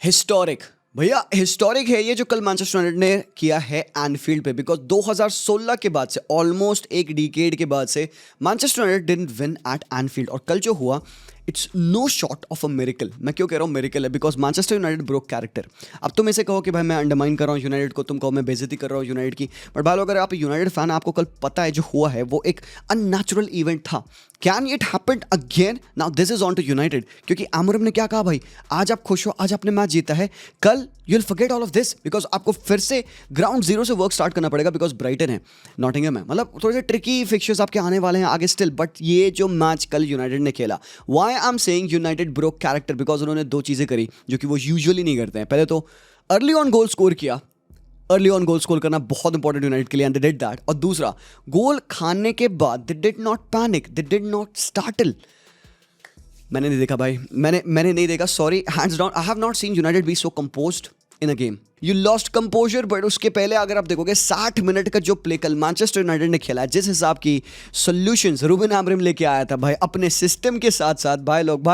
Historic भैया, historic है ये जो कल मैनचेस्टर यूनाइटेड ने किया है एनफील्ड पे। बिकॉज 2016 के बाद से, ऑलमोस्ट एक डिकेड के बाद से, Manchester United didn't win at Anfield. और कल जो हुआ, it's no short of a miracle. मैं क्यों कह रहा हूँ मिरेकल है? Because Manchester United broke character. अब तुम ऐसे कहो कि भाई मैं अंडरमाइन कर रहा हूँ यूनाइटेड को, तुम कहो मैं बेइज्जती कर रहा हूँ यूनाइटेड की। बट भाई अगर आप यूनाइटेड फैन, आपको कल पता है जो हुआ है वो एक अननेचुरल इवेंट था। Can it happen again? Now this is on to United. क्योंकि आमोरिम ने क्या कहा, भाई आज आप खुश हो, आज आपने मैच जीता है, कल you will forget all of this. Because आपको फिर से ग्राउंड जीरो से वर्क स्टार्ट करना पड़ेगा। बिकॉज ब्राइटन है, नॉटिंघम है, मतलब थोड़े से ट्रिकी फिक्चर्स आपके आने वाले हैं आगे स्टिल। बट ये जो मैच कल यूनाइटेड ने खेला, why I am saying United broke character, because उन्होंने दो चीजें करी जो कि वो यूजुअली नहीं करते हैं। पहले तो अर्ली ऑन गोल स्कोर किया। अर्ली ऑन गोल स्कोर करना बहुत इंपॉर्टेंट यूनाइटेड के लिए, एंड दे डिड दैट। और दूसरा, गोल खाने के बाद they did not panic, they did not startle. मैंने नहीं देखा भाई, मैंने नहीं देखा, sorry, hands down. I have not seen United be so composed in a game. You lost composure. But उसके पहले अगर आप देखोगे 60 मिनट का जो प्ले कल मैनचेस्टर यूनाइटेड ने खेला, जिस हिसाब की सॉल्यूशंस रूबेन आमोरिम लेके आया था भाई अपने सिस्टम के साथ साथ, भाई लोग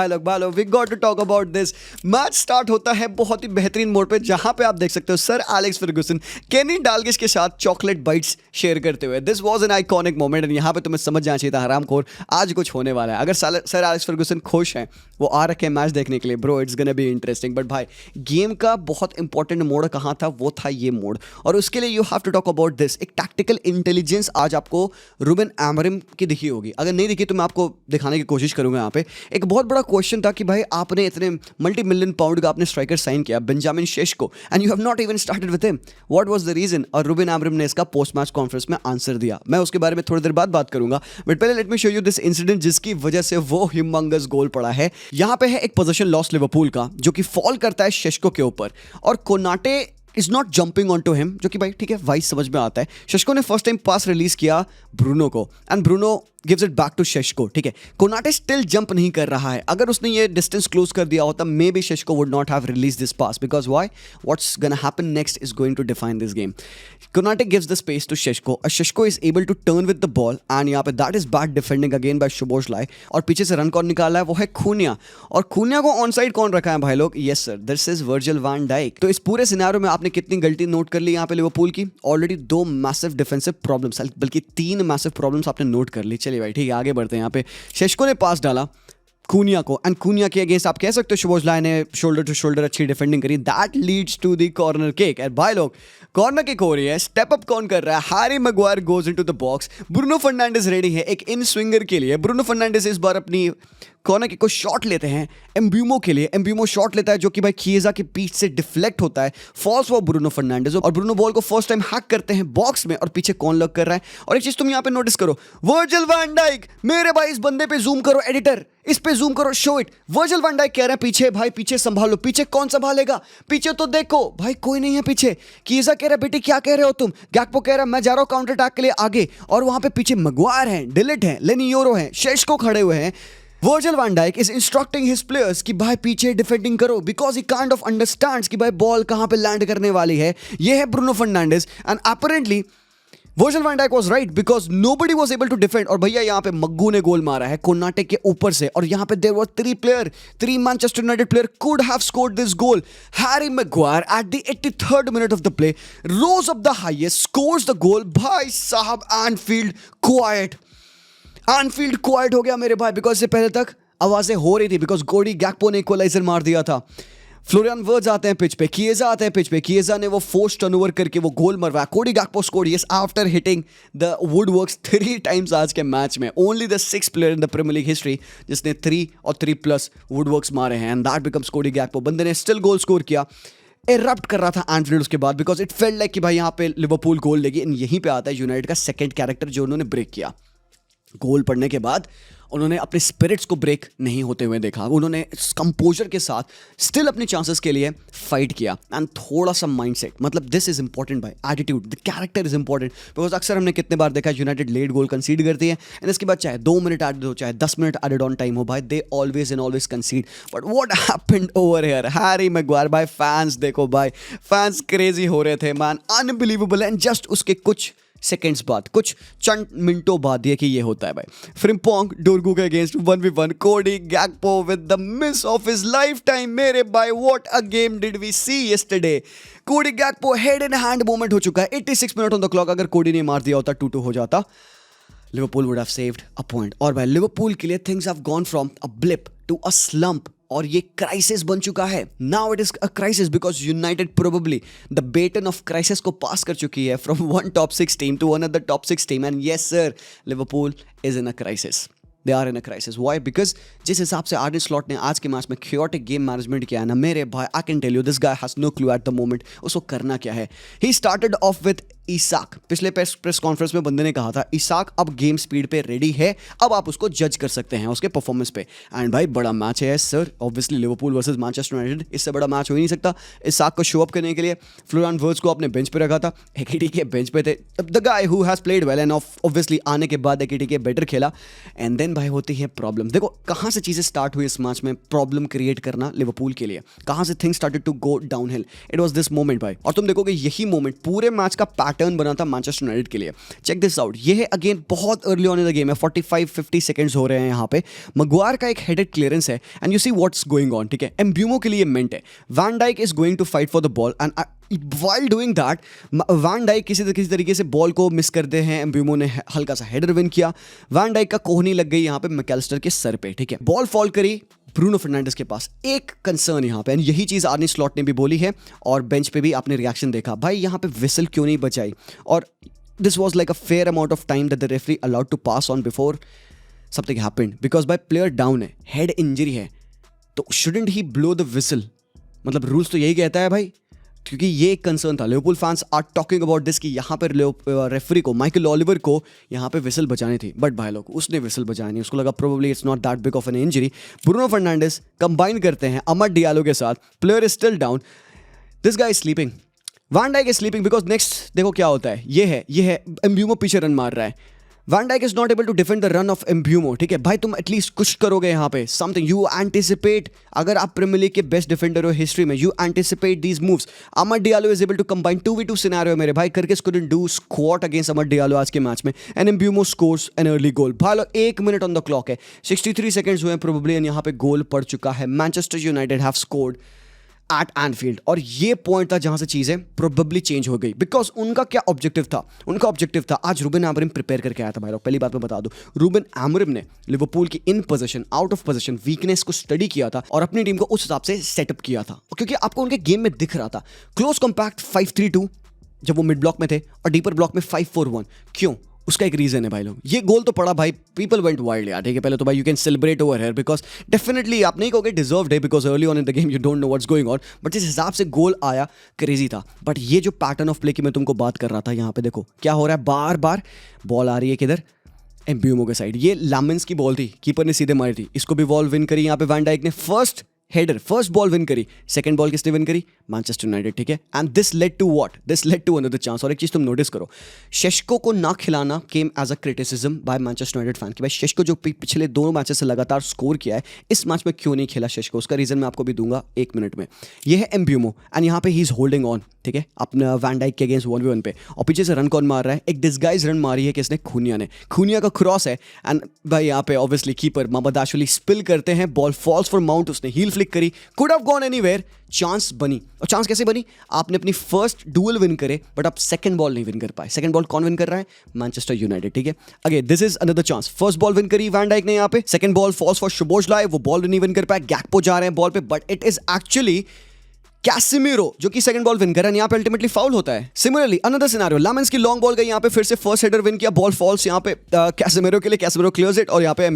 we got to talk about this. Match start होता है बहुत ही बेहतरीन मोड पे, जहां पे आप देख सकते हो सर एलेक्स फर्गुसन केनी डालगिश के साथ चॉकलेट बाइट्स शेयर करते हुए। This was an iconic moment. And यहाँ पे तुम्हें समझ जाना चाहिए था हरामखोर, आज कुछ होने वाला है। अगर सर एलेक्स फर्गुसन खुश हैं, वो आ रखे मैच देखने के लिए, bro it's gonna be interesting. But भाई गेम का बहुत इंपॉर्टेंट मोड कहाँ था, वो था ये मोड। और उसके लिए you have to talk about this. एक टैक्टिकल इंटेलिजेंस आज आपको रूबेन आमोरिम की दिखी होगी। अगर नहीं दिखी तो मैं आपको दिखाने की कोशिश करूंगा। यहाँ पे एक बहुत बड़ा क्वेश्चन था कि भाई आपने इतने मल्टी मिलियन पाउंड का आपने स्ट्राइकर साइन किया, Benjamin Sesko, and you have not even started with him. What was the reason? और रूबेन आमोरिम ने इसका पोस्ट मैच कॉन्फ्रेंस में आंसर दिया। मैं उसके बारे में थोड़ी देर बाद बात करूंगा। बट पहले let me show you this incident जिसकी वजह से वो ह्यूमंगस गोल पड़ा है। यहाँ पे है एक पोजीशन लॉस लिवरपूल का, जो कि फॉल करता है शेशको के ऊपर, और Konate is not jumping on to him, जो कि भाई ठीक है, वाइस समझ में आता है। शेशको ने फर्स्ट टाइम पास रिलीज किया ब्रूनो को, and Bruno gives it back to Sesko. ठीक है, कोनाटे स्टिल जंप नहीं कर रहा है। अगर उसने ये डिस्टेंस क्लोज कर दिया होता, maybe Sesko would not have release this pass. Because why? What's gonna happen next is going to define this game. Konate gives the space to Sesko, और Sesko is able to turn with the ball, and यहाँ पे that is bad defending again by Szoboszlai. और पीछे से run कौन निकाला है? वो है खूनिया। और खूनिया को ऑन साइड कौन रखा है भाई लोग? Yes sir, this is Virgil van Dijk. तो इस पूरे सिनेरियो में आपने कितनी गलती नोट कर ली यहाँ पे लिवरपूल की? ऑलरेडी 2 मैसिव डिफेंसिव प्रॉब्लम्स, बल्कि 3 मैसिव प्रॉब्लम्स आपने नोट कर ली। चलिए भाई ठीक है, आगे बढ़ते हैं। यहाँ पे शेशको ने पास डाला खूनिया को, एंड खूनिया के अगेंस्ट आप कह सकते हो शोबोसलाई ने शोल्डर टू शोल्डर अच्छी डिफेंडिंग करी। That leads to the corner kick. And भाई लोग, कॉर्नर किक हो रही है, स्टेप अप कौन कर रहा है? Harry Maguire goes into the box. Bruno Fernandes ready है एक इन स्विंगर के लिए। ब्रूनो फर्नांडिस इस बार अपनी कॉर्नर किक को शॉट लेते हैं एम्ब्यूमो के लिए। एम्ब्यूमो शॉट लेता है जो कि भाई खिएजा के पीठ से डिफ्लेक्ट होता है, फॉल्स फॉर ब्रूनो फर्नांडिस। और ब्रूनो बॉल को फर्स्ट टाइम हैक करते हैं बॉक्स में, और पीछे कौन लॉक कर रहा है? और एक चीज तुम यहाँ पे नोटिस करो, वर्जिल वैन डाइक। मेरे भाई इस बंदे पे जूम करो एडिटर, इस पे जूम करो, show it. Virgil van Dijk कह रहे हैं पीछे, भाई पीछे संभालो। पीछे कौन संभालेगा? पीछे तो देखो भाई कोई नहीं है पीछे। खिएजा कह रहा है बेटी क्या कह रहे हो तुम? गैक्पो कह रहा है मैं जा रहा हूं काउंटर अटैक के लिए आगे। और वहां पे पीछे मैग्वायर है, डिलिट है, लेनी योरो है, शेशको खड़े हुए हैं। Virgil van Dijk is instructing his players कि भाई पीछे डिफेंडिंग करो, because he kind of understands कि भाई बॉल कहां पे लैंड करने वाली है। ये है Bruno Fernandes, and apparently Virgil van Dijk was right because nobody was able to defend. और भैया यहाँ पे मग्गू ने गोल मारा है कोनाटे के ऊपर से, और यहाँ पे there were 3 Manchester United player could have scored this goal. Harry Maguire at the 83rd minute of the play rose up the highest, scores the goal. भाई साहब एनफील्ड क्वाइट, एनफील्ड क्वाइट हो गया मेरे भाई, बिकॉज इससे पहले तक आवाजें हो रही थी, बिकॉज कोडी गैक्पो ने इक्वलाइजर मार दिया था। फ्लोरियन वर्ड्स आते हैं पिच पे, किएजा आते हैं पिच पे, किएजा ने वो फोर्स टर्नओवर करके वो गोल मरवाया। Cody Gakpo scored yes after hitting the woodworks 3 times आज के मैच में। Only the 6th player in the Premier League history जिसने 3 और 3+ वुडवर्क्स मारे हैं, एंड दैट बिकम्स कोडी गैक्पो। बंदे ने स्टिल गोल स्कोर किया, इरप्ट कर रहा था एनफील्ड उसके बाद, बिकॉज इट फेल्ट लाइक कि भाई यहाँ पे लिवरपूल गोल लेगी। एंड यहीं पे आता है यूनाइटेड का सेकंड कैरेक्टर जो उन्होंने ब्रेक किया। गोल पड़ने के बाद उन्होंने अपने स्पिरिट्स को ब्रेक नहीं होते हुए देखा। उन्होंने कंपोजर के साथ स्टिल अपने चांसेस के लिए फाइट किया, एंड थोड़ा सा माइंडसेट, मतलब दिस इज इंपॉर्टेंट भाई, attitude, the character is important. Because अक्सर हमने कितने बार देखा यूनाइटेड लेट गोल कंसीड करती है, एंड इसके बाद चाहे 2 मिनट एडेड हो, चाहे 10 मिनट एडेड ऑन टाइम हो, भाई they always and always कंसीड। But what happened over here? Harry Maguire, भाई फैंस देखो भाई, फैंस क्रेजी हो रहे थे मैन, अनबिलीवेबल। एंड जस्ट उसके कुछ सेकेंड्स बाद, कुछ चंद मिनटों बाद ये कि ये होता है भाई। फ्रिम्पोंग डोरगू के against 1v1, Cody Gakpo with the miss of his lifetime. मेरे भाई what a game did we see yesterday. Cody Gakpo head in hand moment हो चुका है, 86 मिनट ऑन द क्लॉक। अगर कोडी ने मार दिया होता 2-2 हो जाता, Liverpool would have saved a point. और भाई लिवरपूल के लिए things have gone from a blip to a slump, और ये क्राइसिस बन चुका है। Now it is a crisis because United probably the baton of crisis को पास कर चुकी है from one top 6 team to another top 6 team. And yes sir, Liverpool is in a crisis. They are in a crisis. Y? Because जिस हिसाब से आर्ने slot ने आज के मैच में क्योटिक गेम मैनेजमेंट किया है ना मेरे भाई, I can tell you this guy has no clue at the moment उसको करना क्या है। He started off with Isak. पिछले प्रेस कॉन्फ्रेंस में बंदे ने कहा था इसाक अब गेम स्पीड पे रेडी है, अब आप उसको जज कर सकते हैं उसके परफॉर्मेंस पे। एंड भाई बड़ा मैच है sir, obviously Liverpool versus Manchester United, इससे बड़ा मैच हो ही नहीं सकता। इसाक को शो अप करने के लिए फ्लोरियन वर्ट्ज को अपने बेंच पे रखा था, एकेटी के बेंच पे थे। The guy who has played well and obviously आने के बाद एकेटी के बेटर खेला। एंड देन भाई होती है प्रॉब्लम। देखो कहाँ से चीज़ें स्टार्ट हुई इस मैच में, प्रॉब्लम क्रिएट करना लिवरपूल के लिए, कहाँ से things started to go downhill. It was this moment भाई, और तुम देखोगे यही मोमेंट पूरे मैच का पैटर्न बना था मैनचेस्टर यूनाइटेड के लिए। चेक दिस आउट, ये है अगेन बहुत early on in the game है, 45-50 सेकंड्स हो रहे हैं यहाँ पे। मगवार का एक हेडेड क्लियरेंस है and you see what's going on, ठीक है। एम्ब्यूमो के लिए मेंट है, van Dijk is going to fight for the ball and while doing that van Dijk किसी तरीके से बॉल को मिस करते हैं। एम्ब्यूमो ने हल्का सा हेडर विन किया, वैन डाइक का कोहनी लग गई यहाँ पे मैकेलिस्टर के सर पे, ठीक है। बॉल फॉल करी ब्रूनो फर्नांडिस के पास। एक कंसर्न यहाँ पे, यही चीज़ आर्ने स्लॉट ने भी बोली है और बेंच पे भी आपने रिएक्शन देखा, भाई यहाँ पे विसल क्यों नहीं बचाई। और this was like a fair amount of time that the referee allowed to pass on before something happened, because भाई प्लेयर डाउन है, हेड इंजरी है, तो shouldn't he blow the whistle. मतलब रूल्स तो यही कहता है भाई, क्योंकि ये एक कंसर्न था। Liverpool fans are talking about this कि यहाँ पर रेफरी को, माइकल ओलिवर को यहाँ पे विसल बचानी थी, बट भाई लोग उसने विसल बचाई नहीं, उसको लगा probably it's not that big of an injury. Bruno Fernandes combine करते हैं अमर डियालो के साथ, player is still down, this guy is sleeping, van Dijk is sleeping because next देखो क्या होता है। ये है एम्ब्यूमो पीछे रन मार रहा है, van Dijk is not able to defend the run of Mbeumo, ठीक है। भाई तुम एटलीस्ट कुछ करोगे यहाँ पे, समथिंग यू एंटिसिपेट। अगर आप प्रीमियर लीग के बेस्ट डिफेंडर हो हिस्ट्री में, you anticipate these moves. Amad Diallo is able to combine 2v2 scenario मेरे भाई, करके couldn't do squat against Amad Diallo आज के मैच में, and Mbeumo scores an early goal. भाई लोग 1 मिनट ऑन द क्लॉक है, 63 सेकंड्स हुए प्रोबेबली, एंड यहाँ पे गोल पड़ चुका है। Manchester United have scored at Anfield, और ये पॉइंट था जहां से चीजें प्रोबेबली चेंज हो गई। बिकॉज उनका क्या ऑब्जेक्टिव था, उनका ऑब्जेक्टिव था, आज रूबेन आमोरिम प्रिपेयर करके आया था भाई लोग। पहली बात मैं बता दूं, रूबेन आमोरिम ने लिवरपूल की इन position, out of position weakness को स्टडी किया था और अपनी टीम को उस हिसाब से सेटअप किया था, क्योंकि आपको उनके गेम में दिख रहा था क्लोज कॉम्पैक्ट 5-3-2 जब वो मिड ब्लॉक में थे, और डीपर ब्लॉक में 5-4-1। क्यों? उसका एक रीजन है भाई लोग, ये गोल तो पड़ा भाई, पीपल वेंट वाइल्ड यार, ठीक है। पहले तो भाई you can celebrate over here because definitely आप नहीं कहोगे डिजर्व्ड है, because early on in the game you don't know what's going on, but जिस हिसाब से गोल आया क्रेजी था। बट ये जो पैटर्न ऑफ प्ले की मैं तुमको बात कर रहा था, यहाँ पे देखो क्या हो रहा है, बार बार बॉल आ रही है किधर, एम्ब्यूमो के साइड। ये लामेंस की बॉल थी, कीपर ने सीधे मारी थी, इसको भी बॉल विन करी यहाँ पे वैन डाइक ने, फर्स्ट बॉल विन करी, सेकंड बॉल किसने विन करी, मैनचेस्टर यूनाइटेड, ठीक है। And this led to what, this led to another chance. और एक चीज तुम नोटिस करो, शेष्को को ना खिलाना came as a criticism by Manchester United fan कि भाई शेष्को जो पिछले 2 मैचेस से लगातार स्कोर किया है, इस मैच में क्यों नहीं खेला शेष्को। उसका रीजन मैं आपको भी दूंगा 1 मिनट में। ये है एम्ब्यूमो एंड यहाँ पे ही इज होल्डिंग ऑन, ठीक है, अपना वैन डाइक के अगेंस्ट 1v1 पे, और पीछे से रन कौन मार रहा है, एक डिस्गाइज रन मारी है किसने, खूनिया ने। खूनिया का क्रॉस है एंड भाई यहाँ पे ऑब्वियसली कीपर माबदाशुली स्पिल करते हैं, बॉल फॉल्स फॉर माउंट, उसने हील फ्लिक करी, could have gone anywhere, chance बनी। और चांस कैसे बनी, आपने अपनी फर्स्ट डुअल विन करे बट आप सेकंड बॉल नहीं विन कर पाए। सेकंड बॉल कौन विन कर रहा है, मैनचेस्टर यूनाइटेड, ठीक है। Again this is another chance, first ball win करी वैन डाइक ने यहाँ पे, सेकंड बॉल फॉल्स फॉर शोबोसलाई, वो बॉल नहीं विन कर पाए, गैकपो जा रहे हैं बॉल पे, but it is actually Casemiro जो कि सेकंड बॉल विन कर रहा है, यहाँ पे अल्टीमेटली फाउल होता है। सिमिलरली अनदर सिनेरियो, लामेंस की लॉन्ग बॉल गई यहाँ पे, फिर से फर्स्ट हेडर विन किया, बॉल फॉल्स यहाँ पे कैसेमिरो के लिए, कैसेमिरो क्लियर्स इट, और यहाँ पे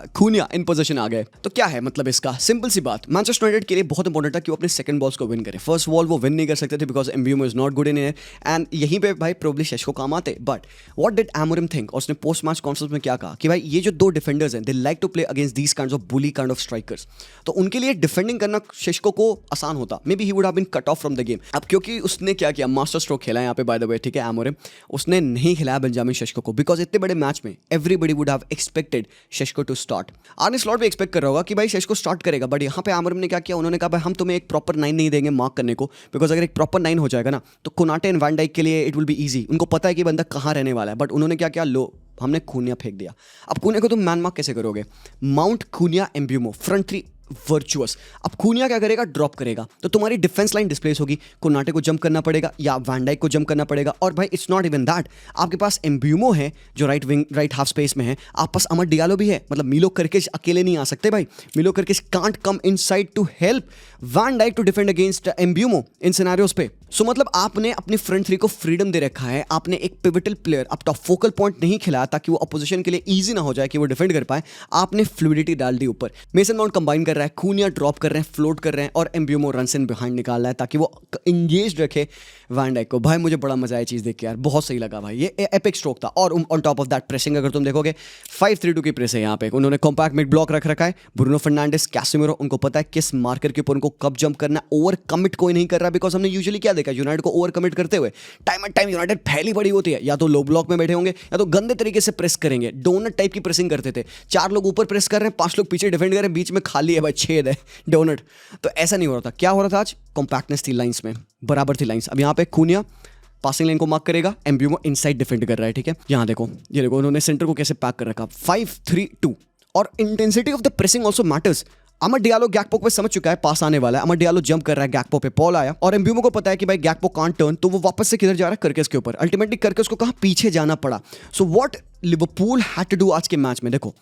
खूनिया इन पोजीशन आ गए। तो क्या है मतलब इसका, सिंपल सी बात, मैनचेस्टर यूनाइटेड के लिए बहुत इंपॉर्टेंट था कि वो अपने सेकंड बॉल्स को विन करे। फर्स्ट बॉल वो विन नहीं कर सकते थे because Mbeumo is not good in air, and यहीं पे भाई प्रोबेबली शेष्को काम आते। But what did Amorim think, और उसने पोस्ट मैच कॉन्फ्रेंस में क्या कहा कि भाई ये जो 2 डिफेंडर्स हैं, they like to play against these kinds of bully kind of strikers, तो उनके लिए डिफेंडिंग करना शेष्को को आसान होता। Maybe he would have been cut off from the game. अब क्योंकि उसने क्या किया, मास्टर स्ट्रोक खेला यहाँ पे बाय द वे, ठीक है, एमोरिम, उसने नहीं खिलाया बेंजामिन शेशको को, बिकॉज इतने बड़े मैच में everybody would have expected Sesko to start. Arne Slot भी एक्सपेक्ट कर रहा होगा कि भाई शेशको स्टार्ट करेगा, बट यहाँ पे एमोरिम ने क्या किया, उन्होंने कहा भाई हम तुम्हें एक प्रॉपर 9 नहीं देंगे मार्क करने को, बिकॉज अगर एक प्रॉपर 9 हो जाएगा ना तो कोनाटे एंड वैन डाइक के लिए इट विल बी ईजी। उनको पता है कि बंदा कहाँ रहने वाला है, बट उन्होंने क्या किया, लो हमने खूनिया फेंक दिया। अब खूनिया को तुम मैन मार्क कैसे करोगे? Mount Cunha Mbeumo, front three virtuous. अब खूनिया क्या करेगा, ड्रॉप करेगा, तो तुम्हारी डिफेंस लाइन डिस्प्लेस होगी, कोनाटे को जंप करना पड़ेगा या वैन डाइक को जंप करना पड़ेगा। और भाई इट्स नॉट इवन दैट, आपके पास एम्ब्यूमो है जो right wing, right half space में है, आप पास अमर डियालो भी है, मतलब मिलो करके अकेले नहीं आ सकते भाई, Milos Kerkez can't come inside to help van Dijk to defend against Mbeumo in scenarios पे। सो मतलब आपने अपने फ्रंट थ्री को फ्रीडम दे रखा है, आपने एक पिवटल प्लेयर, अब टॉप फोकल पॉइंट नहीं खिलाया ताकि वो अपोजिशन के लिए ईजी ना हो जाए कि वो डिफेंड कर पाए, आपने फ्लूइडिटी डाल दी ऊपर। मेसन माउंट कंबाइन कर रहा है, खूनिया ड्रॉप कर रहे हैं, फ्लोट कर रहे हैं, और एम्ब्यूमो रन इन बिहाइंड निकाल रहा है ताकि वो इंगेज रखे वैन डाइक को। भाई मुझे बड़ा मजा आया चीज़ देख के यार, बहुत सही लगा भाई, ये एपिक स्ट्रोक था। और on top of that pressing अगर तुम देखोगे 5-3-2 की प्रेस है यहाँ पे, उन्होंने कॉम्पैक्ट मिड ब्लॉक रख रखा है, ब्रूनो फर्नांडिस, कैसेमिरो, उनको पता है किस मार्कर के ऊपर उनको कब जंप करना है। ओवर कमिट कोई नहीं कर रहा, बिकॉज हमने यूजुअली क्या देखा, यूनाइटेड को ओवर कमिट करते हुए टाइम एंड टाइम यूनाइटेड फैली बड़ी होती है, या तो लो ब्लॉक में बैठे होंगे या तो गंदे तरीके से प्रेस करेंगे, डोनट टाइप की प्रेसिंग करते थे, 4 लोग ऊपर प्रेस कर रहे हैं, 5 लोग पीछे डिफेंड कर रहे हैं, बीच में खाली है भाई, छेद है, डोनट। तो ऐसा नहीं हो रहा था। क्या हो रहा था आज? कॉम्पैक्टनेस थी लाइंस में, बराबर थी लाइंस। अब यहाँ पे खूनिया पासिंग लाइन को मार्क करेगा, एम्ब्यूमो इनसाइड डिफेंड कर रहा है, ठीक है। यहाँ देखो, ये देखो उन्होंने सेंटर को कैसे पैक कर रखा, 5-3-2। और intensity of the pressing also matters. Amar Diallo Gakpo पे समझ चुका है पास आने वाला है, अमर डियालो जंप कर रहा है, गैकपो पे पॉल आया, और एम्ब्यूमो को पता है कि भाई गैकपो कांट टर्न, तो वो वापस से किधर जा रहा है, करकेस के ऊपर। अल्टीमेटली करकेस को कहाँ पीछे जाना पड़ा। So what Liverpool had to do आज के मैच में, देखो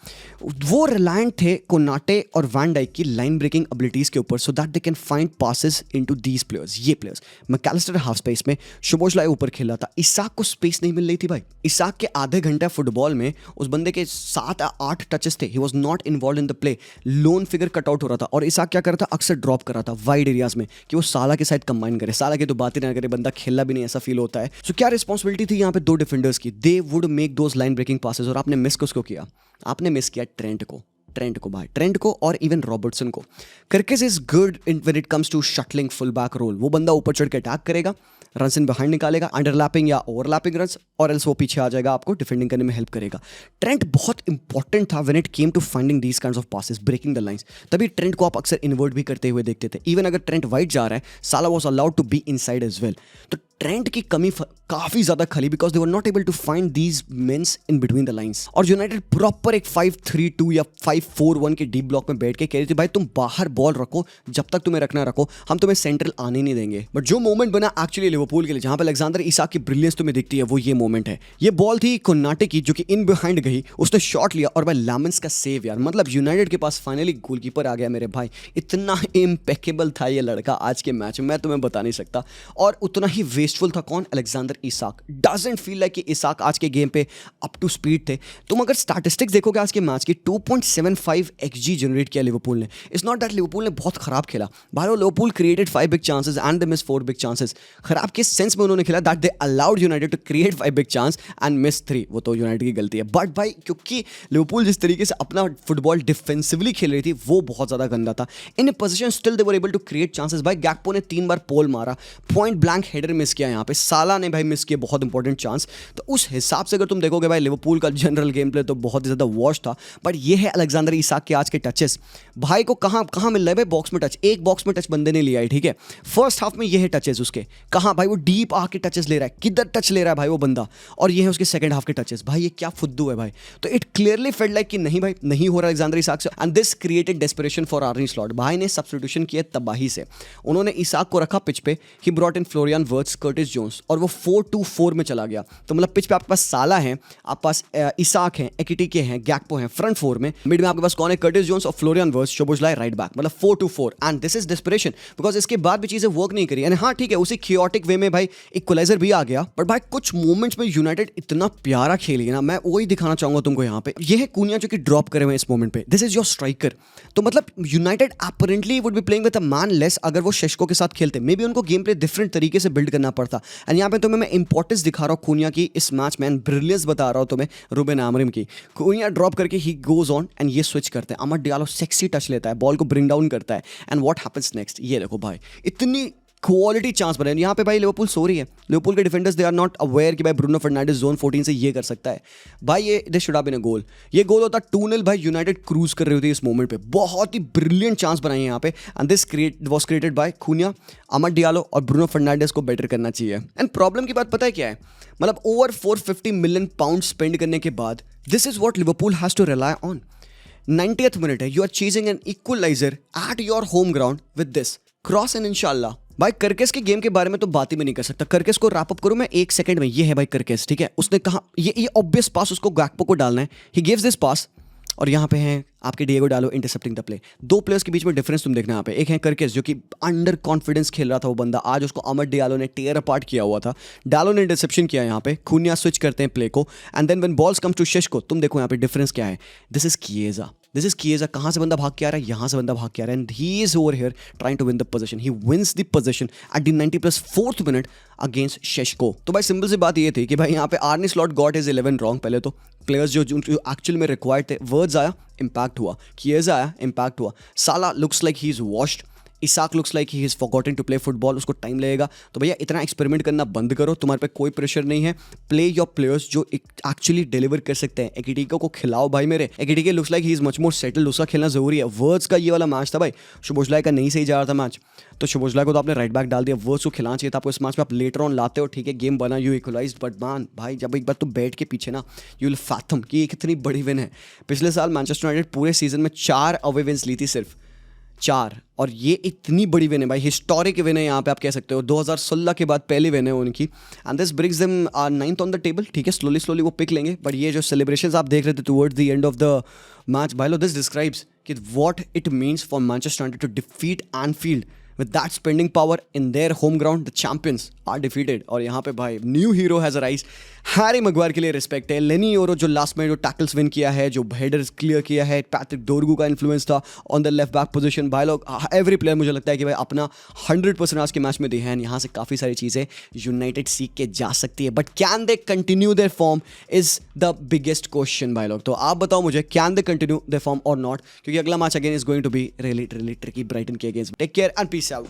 वो रिलायंट थे कोनाटे और वैन डाइक की लाइन ब्रेकिंग एबिलिटीज के ऊपर, so that they can find passes into these players. ये प्लेयर्स मैकलिस्टर हाफ स्पेस में, शुभोजलाई ऊपर खेला था, इसाक को स्पेस नहीं मिल रही थी भाई। इसाक के आधे घंटे फुटबॉल में उस बंदे के 7 या 8 टचेस थे, he was not involve in the play, loan figure cut out हो रहा था। और इसाक क्या कर रहा था, अक्सर ड्रॉप कर रहा था वाइड एरियाज में कि वो साला के साथ कंबाइन करे, साला की तो बात ही ना करे, बंदा खेलना भी नहीं, ऐसा फील होता है। सो क्या रिस्पॉन्सिबिलिटी थी यहाँ पे 2 डिफेंडर्स की, they would make those line breaking passes. और आपने मिस किसको किया? आपने मिस किया ट्रेंट को भाई, ट्रेंट को और इवन रॉबर्टसन को। Kerkez is good when it comes to shuttling full back role, वो बंदा ऊपर चढ़ के अटैक करेगा, रन्स इन बिहाइंड निकालेगा, अंडरलैपिंग या ओवरलैपिंग रन्स, और एल्स वो पीछे आ जाएगा, आपको डिफेंडिंग करने में हेल्प करेगा। ट्रेंट बहुत इंपॉर्टेंट था when it came to finding these kinds of passes, breaking the lines. तभी ट्रेंट को आप अक्सर इन्वर्ट भी करते हुए देखते थे, इवन अगर ट्रेंट वाइड जा रहा है, साला was allowed to be inside as well. तो ट्रेंट की कमी काफी ज्यादा खली, because they were not able to find these mens in between the lines. और यूनाइटेड प्रॉपर एक 5-3-2 या 5-4-1 के डीप ब्लॉक में बैठ के कह रही थी भाई तुम बाहर बॉल रखो, जब तक तुम्हें रखना रखो, हम तुम्हें सेंट्रल आने नहीं देंगे। बट जो मोमेंट बना एक्चुअली लिवरपूल के लिए, जहां पर अलेक्जेंडर इसाक की ब्रिलियंस तुम्हें दिखती है, वो ये मोमेंट है। ये बॉल थी कोनाटे की जो कि इन बिहाइंड गई, उसने शॉट लिया, और भाई लामेंस का सेव यार, मतलब यूनाइटेड के पास फाइनली गोलकीपर आ गया मेरे भाई। इतना इम्पेकेबल था ये लड़का आज के मैच में, मैं तुम्हें बता नहीं सकता। और उतना ही वेस्टफुल था कौन? Alexander Isak. Doesn't feel like कि इसाक आज के गेम पे अप टू स्पीड थे। तुम अगर स्टैटिस्टिक्स देखोगे आज के मैच की, 2.75 XG जनरेट किया लिवरपूल ने। इट्स नॉट दैट लिवरपूल ने बहुत खराब खेला, भाई Liverpool created 5 big chances and they miss 4 big chances. खराब किस सेंस में उन्होंने खेला, that they allowed United to create 5 big chance and miss 3, वो तो यूनाइटेड की गलती है। बट भाई क्योंकि लिवरपूल जिस तरीके से अपना फुटबॉल डिफेंसिवली खेल रही थी, वो बहुत ज्यादा गंदा था। In position still they were able to create chances. भाई गैकपो ने 3 बार पोल मारा, पॉइंट ब्लैंक हेडर मिस किया, यहाँ पे साला ने भाई मिस किया बहुत इंपॉर्टेंट चांस। तो उस हिसाब से अगर तुम देखोगे भाई लिवरपूल का जनरल गेम प्ले तो बहुत ही ज्यादा वॉश था। बट ये है अलेक्जेंडर इसाक के आज के टचेस, भाई को कहाँ मिल रहा है भाई, बॉक्स में टच, एक बॉक्स में टच बंदे ने लिया है, ठीक है। फर्स्ट हाफ में ये है टचेस उसके, कहाँ भाई वो डीप आके टचेस ले रहा है, किधर टच ले रहा है भाई वो बंदा, और ये है उसके सेकंड हाफ के टचेस। भाई ये क्या फुद्दू है भाई। तो इट क्लियरली फेल्ट लाइक कि नहीं भाई नहीं हो रहा अलेक्जेंडर इसाक से, and this created desperation for आर्ने slot. भाई ने सब्स्टिट्यूशन किया तबाही से, उन्होंने इसाक को रखा पिच पे, he brought in Florian Wirtz, Curtis Jones, और वो 4-2-4 में चला गया। तो मतलब पिच पे आपके पास साला है, आपके पास इसाक हैं, एकिटिके हैं, गैकपो हैं फ्रंट 4 में, मिड में आपके पास कौन है, कर्टिस जोन्स और फ्लोरियन वर्ट्स, शोबोज़लाई राइट बैक, मतलब 4-2-4। And this is desperation, because इसके बाद भी चीजें वर्क नहीं करी। हाँ ठीक है, उसी थियोटिक वे में भाई इक्वलाइजर भी आ गया, बट भाई कुछ मोमेंट्स में यूनाइटेड इतना प्यारा खेली है ना, मैं वही दिखाना चाहूंगा तुमको यहाँ पे। ये है कूनिया जो कि ड्रॉप करे हुए इस मोमेंट पे, दिस इज योर स्ट्राइकर। तो मतलब United apparently would be playing with a man less अगर वो शेशको के साथ खेलते, मे बी उनको गेम प्ले डिफरेंट तरीके से बिल्ड करना पड़ता। एंड यहाँ पे तुम्हें मैं इंपॉर्टेंस दिखा रहा हूँ कूनिया की इस मैच में, एंड ब्रिलियंस बता रहा हूँ तुम्हें रूबेन आमोरिम की। कूनिया ड्रॉप करके ही गोज ऑन एंड ये स्विच करते हैं, अमर डियालो सेक्सी टच लेता है, बॉल को ब्रिंग डाउन करता है, एंड व्हाट हैपेंस नेक्स्ट, ये देखो भाई, इतनी क्वालिटी चांस बने। यहाँ पे भाई लिवरपूल सो रही है, लिवरपूल के defenders they are not aware कि भाई ब्रूनो फर्नांडिस जोन 14 से ये कर सकता है भाई। ये this should have been a goal, ये गोल होता 2-0 भाई। यूनाइटेड क्रूज कर रही होती है इस मोमेंट पे, बहुत ही ब्रिलियंट चांस बनाई है यहाँ पे and this was created by Cunha, Amad Diallo और ब्रूनो फर्नांडिस को बेटर करना चाहिए। एंड प्रॉब्लम की बात पता है क्या है, मतलब ओवर 450 मिलियन पाउंड स्पेंड करने के बाद this is what Liverpool has to rely on. 90th minute है, you are chasing an equaliser at your home ground with this cross and इंशाल्लाह। भाई करकेस के गेम के बारे में तो बात ही में नहीं कर सकता। करकेस को रैप अप करूं मैं 1 सेकंड में। ये है भाई करकेस, ठीक है। उसने कहा ये ऑब्वियस पास उसको गैक्पो को डालना है, ही गिव्स दिस पास और यहाँ पे हैं आपके डिएगो डालो इंटरसेप्टिंग द प्ले। दो प्लेयर्स के बीच में डिफरेंस तुम देखना यहाँ पे, एक है करकेस जो कि अंडर कॉन्फिडेंस खेल रहा था वो बंदा, आज उसको अमद डियालो ने टेयर अपार्ट किया हुआ था। डालो ने इंटरसेप्शन किया यहाँ पे, खूनिया स्विच करते हैं प्ले को and then when balls comes to Sesko, तुम देखो यहाँ पे डिफरेंस क्या है। This is Chiesa, this is Chiesa. कहाँ से बंदा भाग के आ रहा है, यहाँ से बंदा भाग के आ रहा है and he is over here trying to win the position. He wins the position at the 90+4th minute against Sesko. तो भाई सिंपल सी बात ये थी कि भाई यहाँ पे आर्ने स्लॉट गॉट इज 11 रॉन्ग। पहले तो प्लेयर्स जो एक्चुअल में रिक्वायर्ड थे, वर्ड्स आया इम्पैक्ट हुआ, किएजा आया इम्पैक्ट हुआ, साला looks like he is washed, Isak looks like he is forgotten to play football, उसको टाइम लगेगा। तो भैया इतना एक्सपेरिमेंट करना बंद करो, तुम्हारे पे कोई प्रेशर नहीं है। प्ले योर प्लेयर्स जो एक्चुअली डिलीवर कर सकते हैं। एकिटिको को खिलाओ भाई मेरे, Ekitike looks like he is much more settled, उसका खेलना जरूरी है। वर्ड्स का ये वाला मैच था भाई, शुभोजलाई का नहीं सही जा रहा था मैच, तो शुभोजलाई को तो आपने राइट बैक डाल दिया, वर्ड्स को खिलाना चाहिए था आपको इस मैच में। आप लेटर ऑन लाते हो, ठीक है, गेम बना, यू इक्वलाइज्ड, बट मान भाई जब एक बार तुम बैठ के पीछे ना, यू विल फैथम कि ये कितनी बड़ी विन है। पिछले साल मैनचेस्टर यूनाइटेड पूरे सीजन में 4 अवे विन्स ली थी, सिर्फ 4, और ये इतनी बड़ी विन है भाई, हिस्टोरिक विन है यहाँ पे आप कह सकते हो। 2016 के बाद पहली विन है उनकी and this brings them 9th on the table, ठीक है। स्लोली वो पिक लेंगे, बट ये जो सेलिब्रेशंस आप देख रहे थे towards the end of the match, भाई लो दिस डिस्क्राइब्स कि what it means for Manchester United to defeat Anfield with that spending power in their home ground. The champions are defeated और यहाँ पे भाई new hero has arise. Harry Maguire के लिए respect है, लेनी ओरो जो लास्ट में जो टैकल्स विन किया है, जो हेडर्स क्लियर किया है, पैट्रिक डोरगू का इन्फ्लुएंस था on the left back position. भाई लोग एवरी प्लेयर मुझे लगता है कि भाई अपना 100% आज के मैच में दिया है। यहाँ से काफ़ी सारी चीज़ें यूनाइटेड सीख के जा सकती है, but can they continue their form is the biggest question भाई लोग। तो आप बताओ मुझे, can they continue their form और नॉट, क्योंकि अगला match again is going to be really tricky Brighton के against. Take care and peace out.